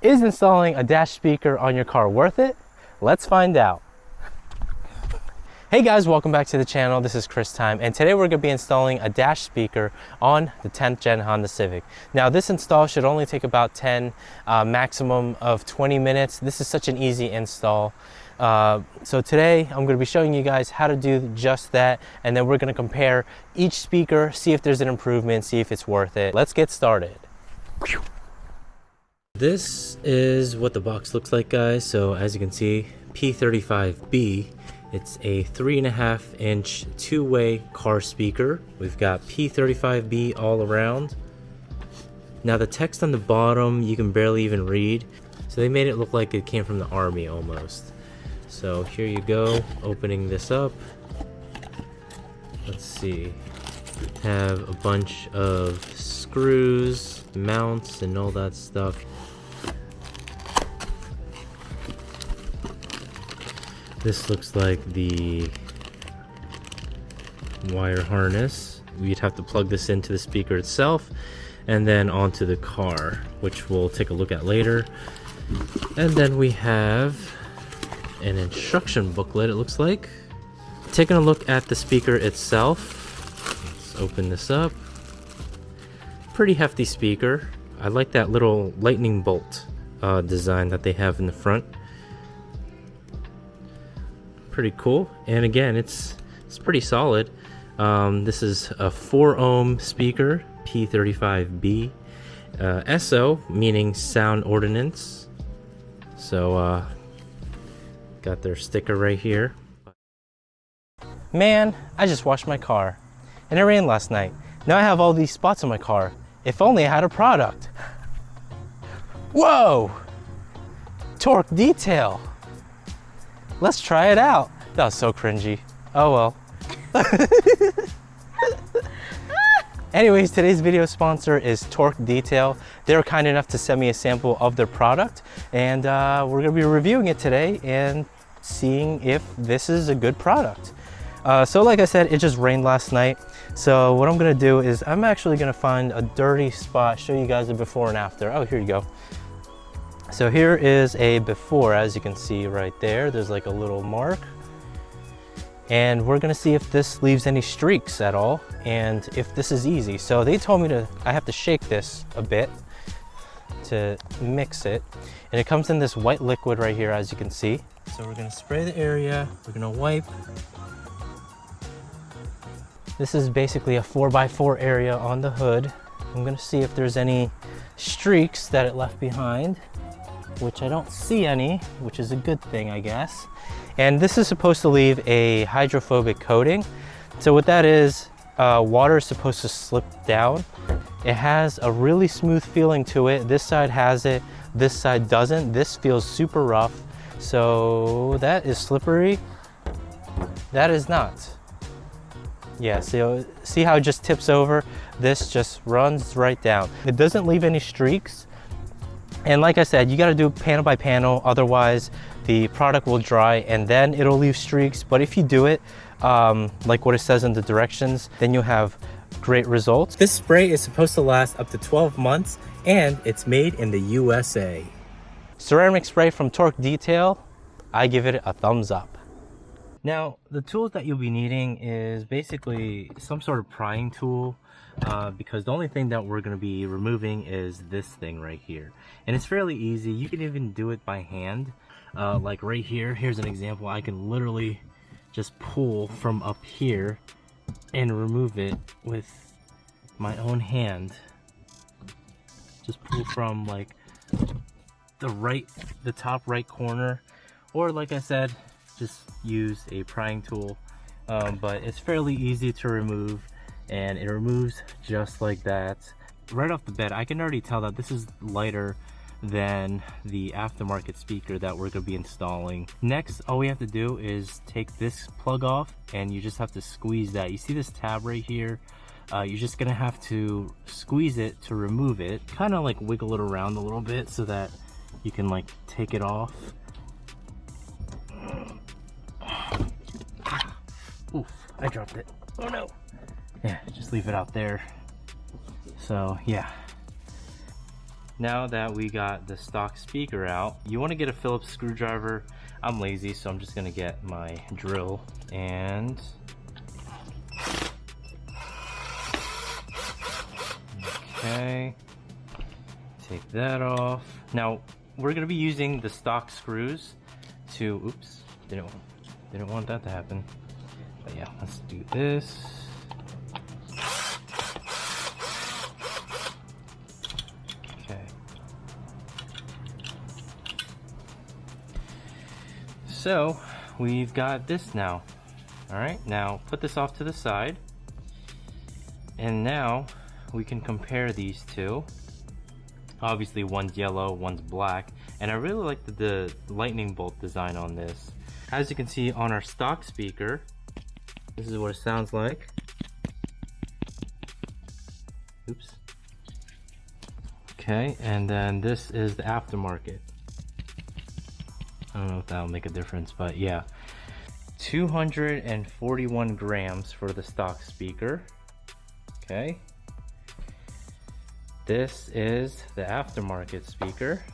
Is installing a dash speaker on your car worth it? Let's find out. Hey guys, welcome back to the channel. This is Chris Time, and today we're going to be installing a dash speaker on the 10th gen Honda Civic. Now this install should only take about 10, maximum of 20 minutes. This is such an easy install. So today I'm going to be showing you guys how to do just that, and then we're going to compare each speaker, see if there's an improvement, see if it's worth it. Let's get started. This is what the box looks like, guys. So as you can see, P35B, it's a 3.5 inch two-way car speaker. We've got P35B all around. Now the text on the bottom you can barely even read, so they made it look like it came from the army almost. So here you go, opening this up. Let's see, have a bunch of screws, mounts, and all that stuff. This looks like the wire harness. We'd have to plug this into the speaker itself and then onto the car, which we'll take a look at later. And then we have an instruction booklet, it looks like. Taking a look at the speaker itself. Let's open this up. Pretty hefty speaker. I like that little lightning bolt design that they have in the front. Pretty cool, and again, it's pretty solid. This is a 4 ohm speaker, P35B, SO meaning sound ordinance. So got their sticker right here. Man, I just washed my car and it rained last night. Now I have all these spots on my car. If only I had a product. Whoa, torque detail. Let's try it out. That was so cringy. Oh well. Anyways, today's video sponsor is Torque Detail. They were kind enough to send me a sample of their product, and we're gonna be reviewing it today and seeing if this is a good product. So like I said, it just rained last night. So what I'm gonna do is I'm actually gonna find a dirty spot, show you guys a before and after. Oh, here you go. So here is a before, as you can see right there. There's like a little mark. And we're gonna see if this leaves any streaks at all and if this is easy. So they told me I have to shake this a bit to mix it. And it comes in this white liquid right here, as you can see. So we're gonna spray the area, we're gonna wipe. This is basically a 4x4 area on the hood. I'm gonna see if there's any streaks that it left behind, which I don't see any, which is a good thing, I guess. And this is supposed to leave a hydrophobic coating. So what that is, water is supposed to slip down. It has a really smooth feeling to it. This side has it, this side doesn't. This feels super rough. So that is slippery. That is not. Yeah, so see how it just tips over? This just runs right down. It doesn't leave any streaks. And like I said, you gotta do panel by panel, otherwise the product will dry and then it'll leave streaks. But if you do it, like what it says in the directions, then you'll have great results. This spray is supposed to last up to 12 months and it's made in the USA. Ceramic spray from Torque Detail, I give it a thumbs up. Now, the tools that you'll be needing is basically some sort of prying tool, because the only thing that we're going to be removing is this thing right here. And it's fairly easy. You can even do it by hand. Like right here, here's an example. I can literally just pull from up here and remove it with my own hand. Just pull from like the top right corner, or like I said, just use a prying tool. But it's fairly easy to remove, and it removes just like that. Right off the bat, I can already tell that this is lighter than the aftermarket speaker that we're going to be installing. Next, all we have to do is take this plug off, and you just have to squeeze that. You see this tab right here? You're just going to have to squeeze it to remove it. Kind of like wiggle it around a little bit so that you can like take it off. Oof, I dropped it. Oh no. Yeah, just leave it out there. So yeah. Now that we got the stock speaker out, you want to get a Phillips screwdriver. I'm lazy, so I'm just gonna get my drill and okay, take that off. Now we're gonna be using the stock screws to, oops, didn't want that to happen. But yeah, let's do this. Okay. So we've got this now. All right, now put this off to the side. And now we can compare these two. Obviously one's yellow, one's black. And I really like the lightning bolt design on this. As you can see on our stock speaker, this is what it sounds like. Oops. Okay, and then this is the aftermarket. I don't know if that'll make a difference, but yeah. 241 grams for the stock speaker. Okay. This is the aftermarket speaker.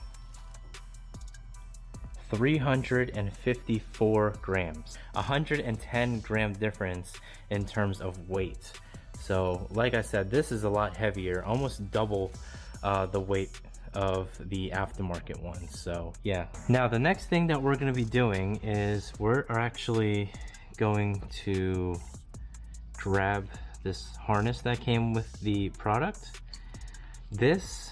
354 grams. 110 gram difference in terms of weight. So like I said, this is a lot heavier, almost double the weight of the aftermarket one. So yeah. Now the next thing that we're going to be doing is we're actually going to grab this harness that came with the product. This,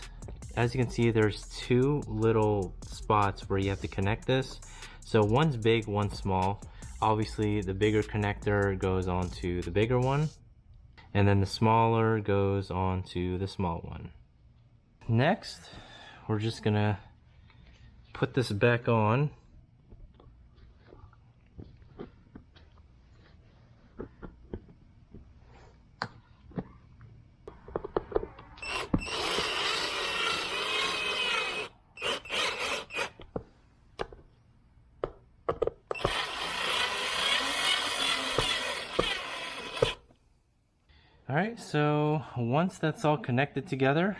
as you can see, there's two little spots where you have to connect this. So one's big, one's small. Obviously the bigger connector goes onto the bigger one, and then the smaller goes onto the small one. Next, we're just gonna put this back on. All right, so once that's all connected together,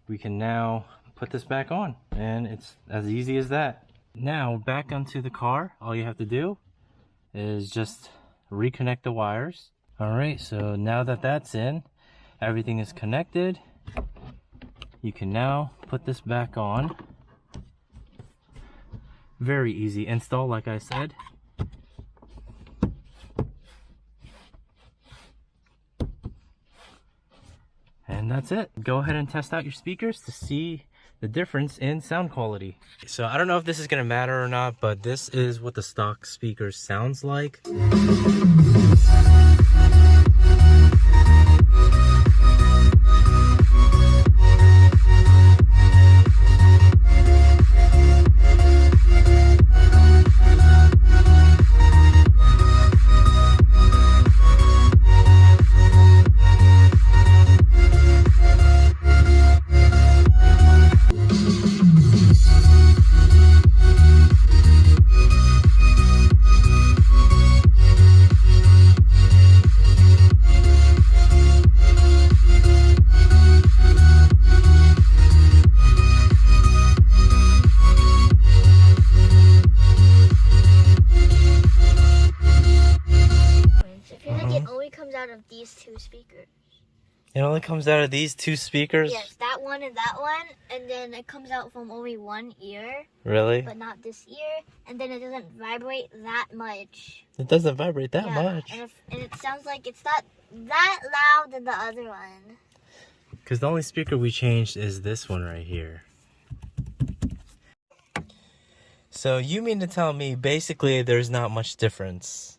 we can now put this back on, and it's as easy as that. Now back onto the car, all you have to do is just reconnect the wires. All right, so now that that's in, everything is connected. You can now put this back on. Very easy install, like I said. And that's it. Go ahead and test out your speakers to see the difference in sound quality. So I don't know if this is gonna matter or not, but this is what the stock speaker sounds like. Out of these two speakers. It only comes out of these two speakers? Yes, that one and that one, and then it comes out from only one ear. Really? But not this ear, and then it doesn't vibrate that much. It doesn't vibrate that much? And it sounds like it's not that loud than the other one. Because the only speaker we changed is this one right here. So you mean to tell me basically there's not much difference?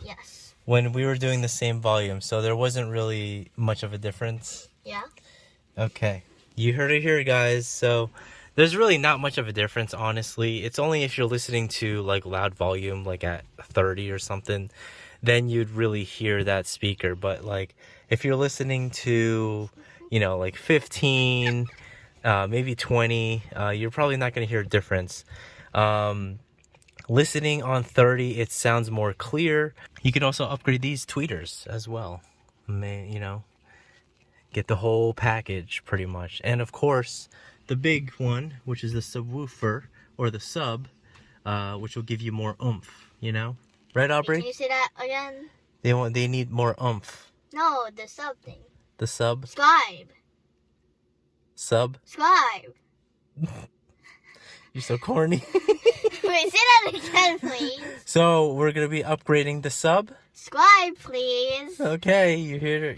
Yes. When we were doing the same volume, so there wasn't really much of a difference? Yeah. Okay. You heard it here, guys. So there's really not much of a difference, honestly. It's only if you're listening to like loud volume, like at 30 or something, then you'd really hear that speaker. But like if you're listening to, you know, like 15, maybe 20, you're probably not going to hear a difference. Listening on 30, it sounds more clear. You can also upgrade these tweeters as well. You know, get the whole package pretty much. And of course, the big one, which is the subwoofer or the sub, which will give you more oomph, you know? Right, Aubrey? Can you say that again? They need more oomph. No, the sub thing. The sub? Scribe. Sub? Scribe. You're so corny. Wait, say that again, please. So we're gonna be upgrading the sub? Scribe, please. Okay, you hear it.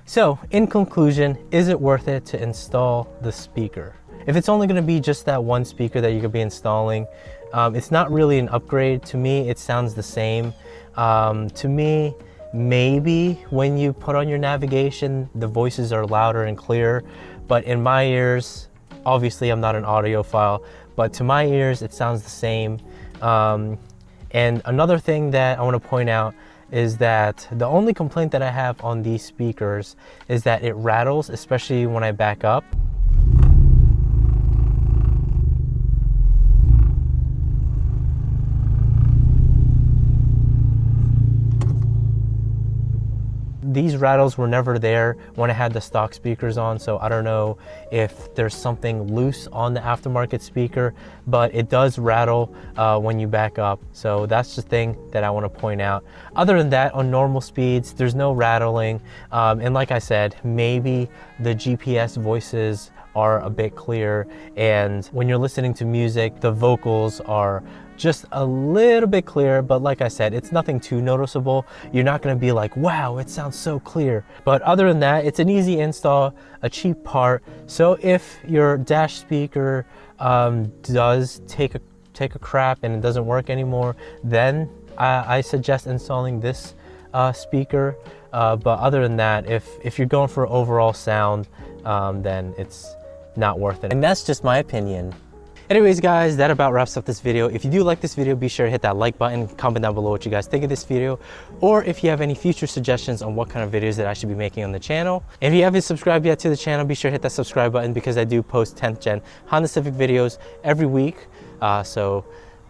So, in conclusion, is it worth it to install the speaker? If it's only going to be just that one speaker that you could be installing, it's not really an upgrade. To me, it sounds the same. To me, maybe when you put on your navigation, the voices are louder and clearer. But in my ears, obviously I'm not an audiophile, but to my ears, it sounds the same. And another thing that I want to point out is that the only complaint that I have on these speakers is that it rattles, especially when I back up. These rattles were never there when I had the stock speakers on, so I don't know if there's something loose on the aftermarket speaker, but it does rattle when you back up. So that's the thing that I want to point out. Other than that, on normal speeds, there's no rattling. And like I said, maybe the GPS voices are a bit clear, and when you're listening to music, the vocals are just a little bit clearer, but like I said, it's nothing too noticeable. You're not gonna be like, wow, it sounds so clear. But other than that, it's an easy install, a cheap part. So if your dash speaker does take a crap and it doesn't work anymore, then I suggest installing this speaker. But other than that, if you're going for overall sound, then it's not worth it. And that's just my opinion. Anyways guys, that about wraps up this video. If you do like this video, be sure to hit that like button, comment down below what you guys think of this video, or if you have any future suggestions on what kind of videos that I should be making on the channel. And if you haven't subscribed yet to the channel, be sure to hit that subscribe button, because I do post 10th gen Honda Civic videos every week. So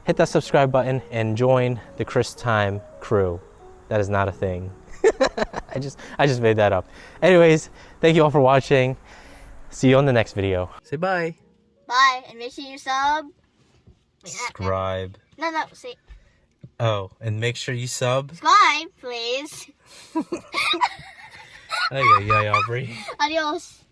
hit that subscribe button and join the Chris Time crew. That is not a thing. I just made that up. Anyways, thank you all for watching. See you on the next video. Say bye. Bye, and make sure you sub. Subscribe. No, say. Oh, and make sure you Subscribe, please. Ay, Aubrey. Adios.